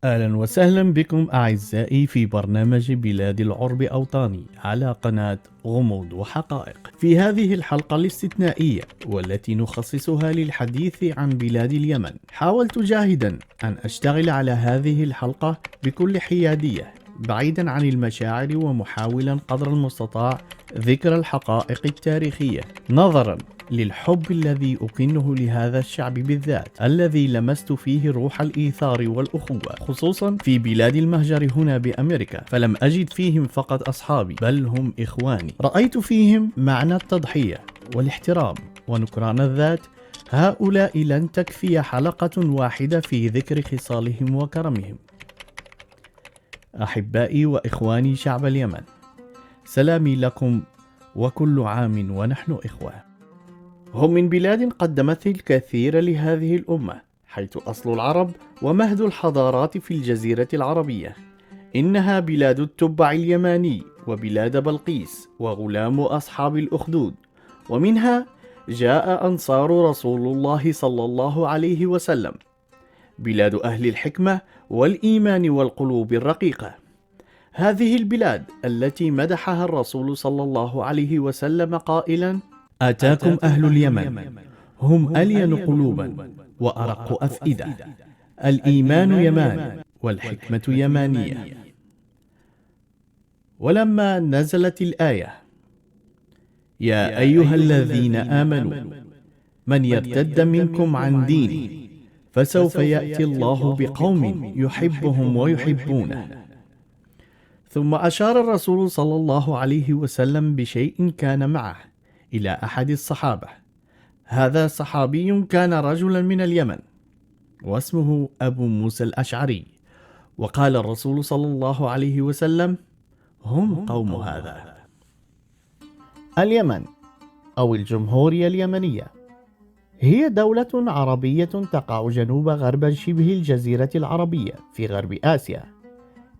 أهلا وسهلا بكم أعزائي في برنامج بلاد العرب أوطاني على قناة غموض وحقائق. في هذه الحلقة الاستثنائية والتي نخصصها للحديث عن بلاد اليمن، حاولت جاهدا أن أشتغل على هذه الحلقة بكل حيادية بعيدا عن المشاعر، ومحاولا قدر المستطاع ذكر الحقائق التاريخية نظرا للحب الذي أكنه لهذا الشعب بالذات، الذي لمست فيه روح الإيثار والأخوة، خصوصا في بلاد المهجر هنا بأمريكا. فلم أجد فيهم فقط أصحابي، بل هم إخواني. رأيت فيهم معنى التضحية والاحترام ونكران الذات. هؤلاء لن تكفي حلقة واحدة في ذكر خصالهم وكرمهم. أحبائي وإخواني شعب اليمن، سلامي لكم، وكل عام ونحن إخوة. هم من بلاد قدمت الكثير لهذه الأمة، حيث أصل العرب ومهد الحضارات في الجزيرة العربية. إنها بلاد التبع اليماني وبلاد بلقيس وغلام أصحاب الأخدود، ومنها جاء أنصار رسول الله صلى الله عليه وسلم. بلاد أهل الحكمة والإيمان والقلوب الرقيقة. هذه البلاد التي مدحها الرسول صلى الله عليه وسلم قائلا: أتاكم أهل اليمن، هم ألين قلوبا وأرق أفئدة، الإيمان يمان والحكمة يمانية. ولما نزلت الآية: يا أيها الذين آمنوا من يرتد منكم عن دينه فسوف يأتي الله بقوم يحبهم ويحبونه. ثم أشار الرسول صلى الله عليه وسلم بشيء كان معه إلى أحد الصحابة. هذا صحابي كان رجلا من اليمن واسمه أبو موسى الأشعري، وقال الرسول صلى الله عليه وسلم: هم قوم هذا. اليمن أو الجمهورية اليمنية هي دولة عربية تقع جنوب غرب شبه الجزيرة العربية في غرب آسيا.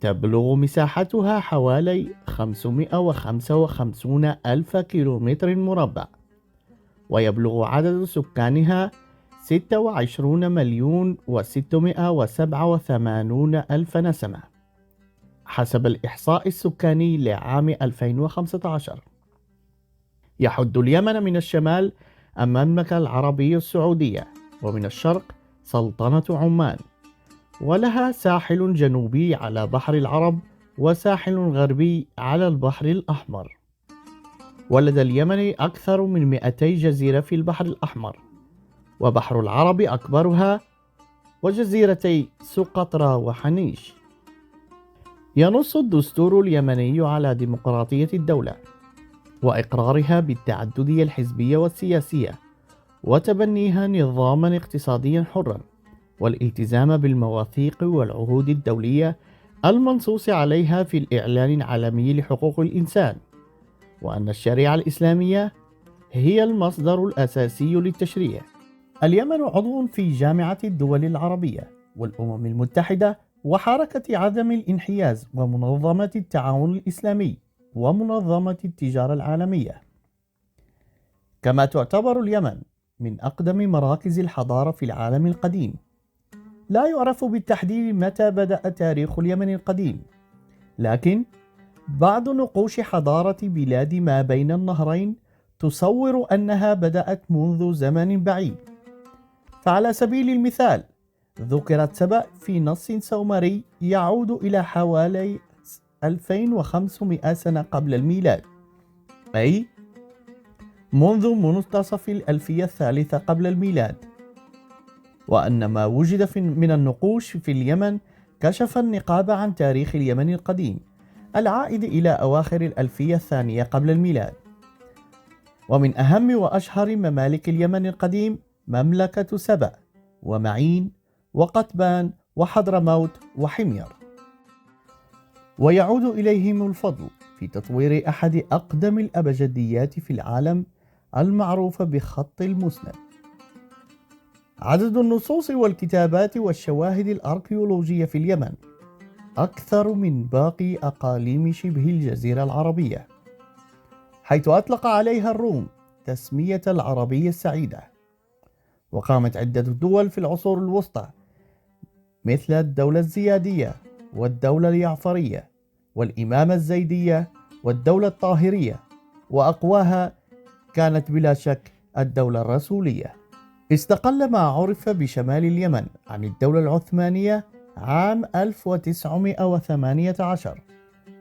تبلغ مساحتها حوالي 555 ألف كيلومتر مربع، ويبلغ عدد سكانها 26,687 ألف نسمة حسب الإحصاء السكاني لعام 2015. يحد اليمن من الشمال المملكة العربية السعودية، ومن الشرق سلطنة عمان، ولها ساحل جنوبي على بحر العرب وساحل غربي على البحر الأحمر. ولدى اليمن أكثر من 200 جزيرة في البحر الأحمر، وبحر العرب أكبرها، وجزيرتي سقطرى وحنيش. ينص الدستور اليمني على ديمقراطية الدولة وإقرارها بالتعددية الحزبية والسياسية، وتبنيها نظاما اقتصاديا حرا، والالتزام بالمواثيق والعهود الدولية المنصوص عليها في الإعلان العالمي لحقوق الإنسان، وأن الشريعة الإسلامية هي المصدر الأساسي للتشريع. اليمن عضو في جامعة الدول العربية والأمم المتحدة وحركة عدم الانحياز ومنظمة التعاون الإسلامي ومنظمة التجارة العالمية. كما تعتبر اليمن من أقدم مراكز الحضارة في العالم القديم. لا يعرف بالتحديد متى بدأ تاريخ اليمن القديم، لكن بعض نقوش حضارة بلاد ما بين النهرين تصور أنها بدأت منذ زمن بعيد. فعلى سبيل المثال ذكرت سبأ في نص سومري يعود إلى حوالي 2500 سنة قبل الميلاد، أي منذ منتصف الألفية الثالثة قبل الميلاد. وأن ما وجد من النقوش في اليمن كشف النقاب عن تاريخ اليمن القديم العائد إلى أواخر الألفية الثانية قبل الميلاد. ومن أهم وأشهر ممالك اليمن القديم مملكة سبأ ومعين وقتبان وحضرموت وحمير. ويعود إليهم الفضل في تطوير أحد أقدم الأبجديات في العالم المعروفة بخط المسند. عدد النصوص والكتابات والشواهد الأركيولوجية في اليمن أكثر من باقي أقاليم شبه الجزيرة العربية، حيث أطلق عليها الروم تسمية العربية السعيدة. وقامت عدة دول في العصور الوسطى مثل الدولة الزيادية والدولة اليعفرية والإمامة الزيدية والدولة الطاهرية، وأقواها كانت بلا شك الدولة الرسولية. استقل ما عرف بشمال اليمن عن الدولة العثمانية عام 1918،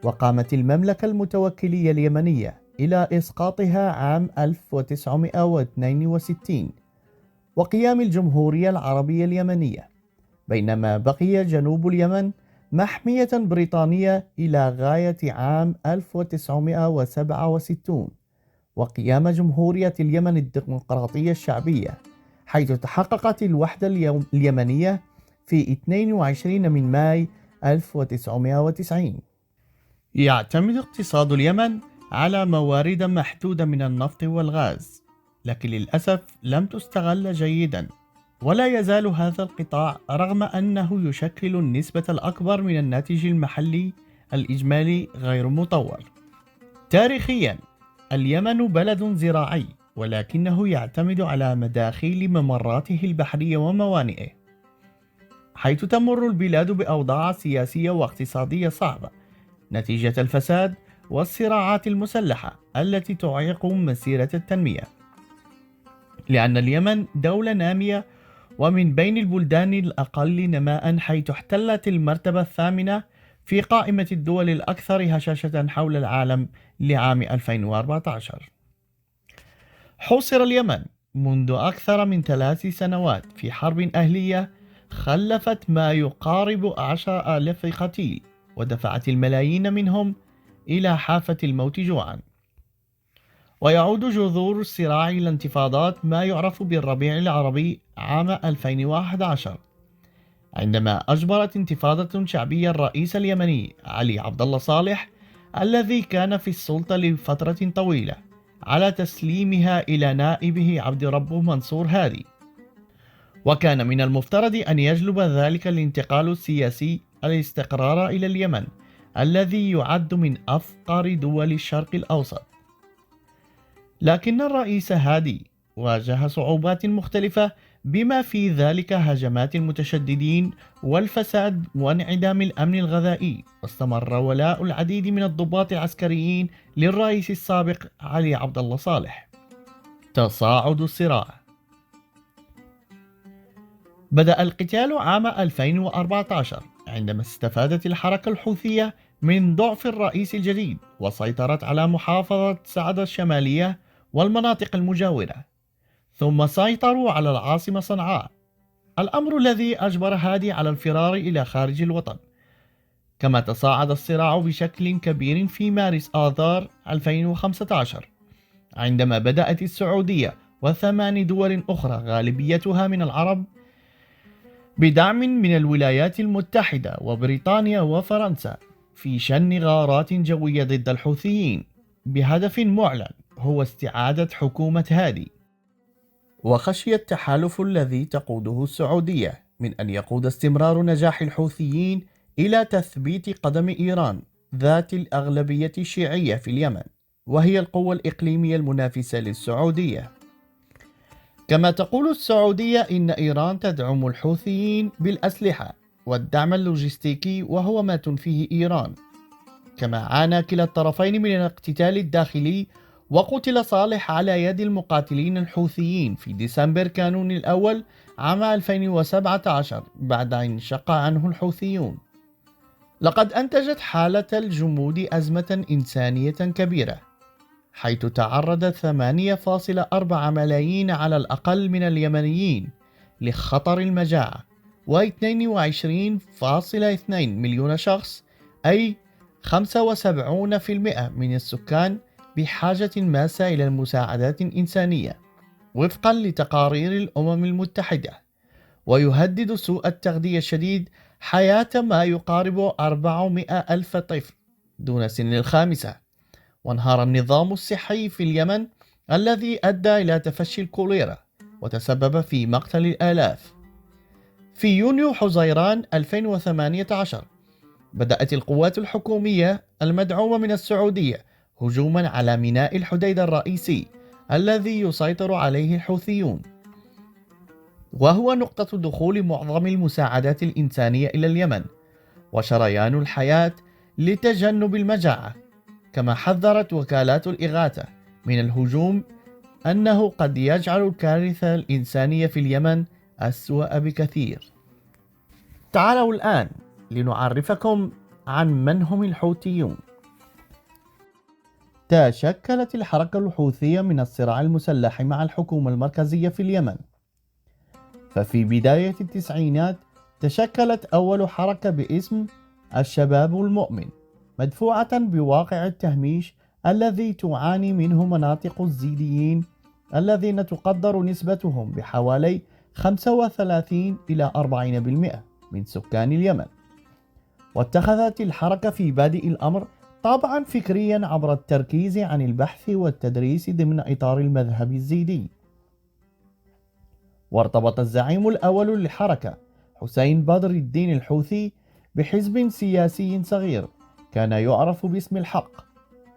وقامت المملكة المتوكلية اليمنية إلى إسقاطها عام 1962 وقيام الجمهورية العربية اليمنية، بينما بقي جنوب اليمن محمية بريطانية إلى غاية عام 1967 وقيام جمهورية اليمن الديمقراطية الشعبية، حيث تحققت الوحدة اليمنية في 22 من ماي 1990. يعتمد اقتصاد اليمن على موارد محدودة من النفط والغاز، لكن للأسف لم تستغل جيدا، ولا يزال هذا القطاع رغم أنه يشكل النسبة الأكبر من الناتج المحلي الإجمالي غير مطور. تاريخيا اليمن بلد زراعي، ولكنه يعتمد على مداخيل ممراته البحرية وموانئه، حيث تمر البلاد بأوضاع سياسية واقتصادية صعبة نتيجة الفساد والصراعات المسلحة التي تعيق مسيرة التنمية. لأن اليمن دولة نامية ومن بين البلدان الأقل نماء، حيث احتلت المرتبة الثامنة في قائمة الدول الأكثر هشاشة حول العالم لعام 2014. حوصر اليمن منذ أكثر من 3 سنوات في حرب أهلية خلفت ما يقارب 10,000 قتيل، ودفعت الملايين منهم إلى حافة الموت جوعا. ويعود جذور الصراع إلى انتفاضات ما يعرف بالربيع العربي عام 2011، عندما أجبرت انتفاضة شعبية الرئيس اليمني علي عبد الله صالح الذي كان في السلطة لفترة طويلة على تسليمها إلى نائبه عبد ربه منصور هادي. وكان من المفترض أن يجلب ذلك الانتقال السياسي الاستقرار إلى اليمن الذي يعد من أفقر دول الشرق الأوسط، لكن الرئيس هادي واجه صعوبات مختلفة، بما في ذلك هجمات المتشددين والفساد وانعدام الأمن الغذائي، واستمر ولاء العديد من الضباط العسكريين للرئيس السابق علي عبد الله صالح. تصاعد الصراع. بدأ القتال عام 2014 عندما استفادت الحركة الحوثية من ضعف الرئيس الجديد وسيطرت على محافظة سعد الشمالية والمناطق المجاورة، ثم سيطروا على العاصمة صنعاء، الأمر الذي أجبر هادي على الفرار إلى خارج الوطن. كما تصاعد الصراع بشكل كبير في مارس آذار 2015 عندما بدأت السعودية و8 دول أخرى غالبيتها من العرب بدعم من الولايات المتحدة وبريطانيا وفرنسا في شن غارات جوية ضد الحوثيين بهدف معلن هو استعادة حكومة هادي. وخشي التحالف الذي تقوده السعودية من أن يقود استمرار نجاح الحوثيين إلى تثبيت قدم إيران ذات الأغلبية الشيعية في اليمن، وهي القوة الإقليمية المنافسة للسعودية. كما تقول السعودية إن إيران تدعم الحوثيين بالأسلحة والدعم اللوجستيكي، وهو ما تنفيه إيران. كما عانى كلا الطرفين من الاقتتال الداخلي، وقتل صالح على يد المقاتلين الحوثيين في ديسمبر كانون الأول عام 2017 بعد أن انشق عنه الحوثيون. لقد أنتجت حالة الجمود أزمة إنسانية كبيرة، حيث تعرض 8.4 ملايين على الأقل من اليمنيين لخطر المجاعة، و22.2 مليون شخص أي 75% من السكان بحاجة ماسة إلى المساعدات الإنسانية وفقا لتقارير الأمم المتحدة. ويهدد سوء التغذية الشديد حياة ما يقارب 400 ألف طفل دون سن ال5. وانهار النظام الصحي في اليمن الذي أدى إلى تفشي الكوليرا وتسبب في مقتل الآلاف. في يونيو حزيران 2018 بدأت القوات الحكومية المدعومة من السعودية هجوما على ميناء الحديدة الرئيسي الذي يسيطر عليه الحوثيون. وهو نقطة دخول معظم المساعدات الإنسانية إلى اليمن وشريان الحياة لتجنب المجاعة. كما حذرت وكالات الإغاثة من الهجوم أنه قد يجعل الكارثة الإنسانية في اليمن أسوأ بكثير. تعالوا الآن لنعرفكم عن من هم الحوثيون. تشكلت الحركة الحوثية من الصراع المسلح مع الحكومة المركزية في اليمن. ففي بداية التسعينات تشكلت أول حركة باسم الشباب المؤمن، مدفوعة بواقع التهميش الذي تعاني منه مناطق الزيديين الذين تقدر نسبتهم بحوالي 35 إلى 40% من سكان اليمن. واتخذت الحركة في بادئ الأمر طابعا فكريا عبر التركيز عن البحث والتدريس ضمن إطار المذهب الزيدي. وارتبط الزعيم الأول للحركة حسين بدر الدين الحوثي بحزب سياسي صغير كان يعرف باسم الحق،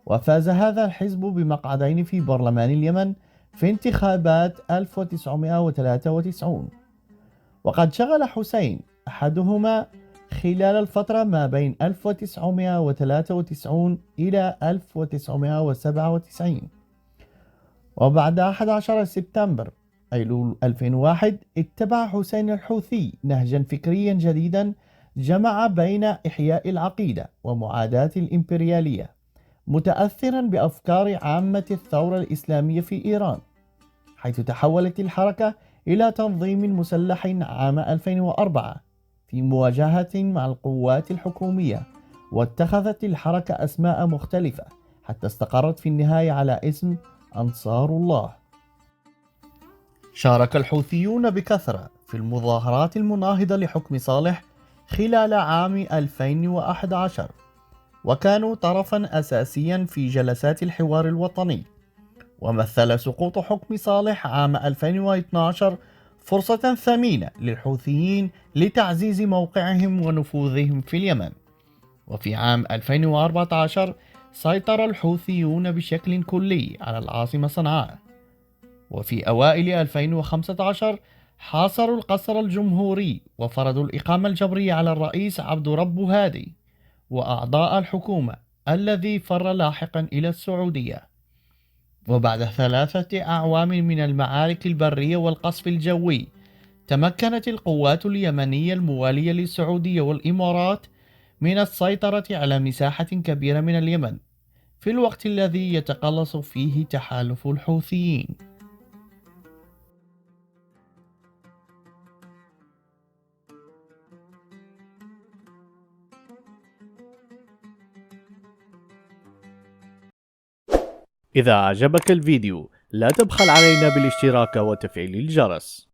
وفاز هذا الحزب بمقعدين في برلمان اليمن في انتخابات 1993. وقد شغل حسين أحدهما خلال الفترة ما بين 1993 إلى 1997. وبعد 11 سبتمبر أيلول 2001 اتبع حسين الحوثي نهجا فكريا جديدا جمع بين إحياء العقيدة ومعاداة الإمبريالية، متأثرا بأفكار عامة الثورة الإسلامية في إيران، حيث تحولت الحركة إلى تنظيم مسلح عام 2004 في مواجهة مع القوات الحكومية. واتخذت الحركة أسماء مختلفة حتى استقرت في النهاية على اسم أنصار الله. شارك الحوثيون بكثرة في المظاهرات المناهضة لحكم صالح خلال عام 2011، وكانوا طرفا أساسيا في جلسات الحوار الوطني. ومثل سقوط حكم صالح عام 2012 فرصة ثمينة للحوثيين لتعزيز موقعهم ونفوذهم في اليمن. وفي عام 2014 سيطر الحوثيون بشكل كلي على العاصمة صنعاء. وفي أوائل 2015 حاصروا القصر الجمهوري وفرضوا الإقامة الجبرية على الرئيس عبد رب هادي وأعضاء الحكومة الذي فر لاحقا إلى السعودية. وبعد 3 أعوام من المعارك البرية والقصف الجوي تمكنت القوات اليمنية الموالية للسعودية والإمارات من السيطرة على مساحة كبيرة من اليمن في الوقت الذي يتقلص فيه تحالف الحوثيين. إذا أعجبك الفيديو لا تبخل علينا بالاشتراك وتفعيل الجرس.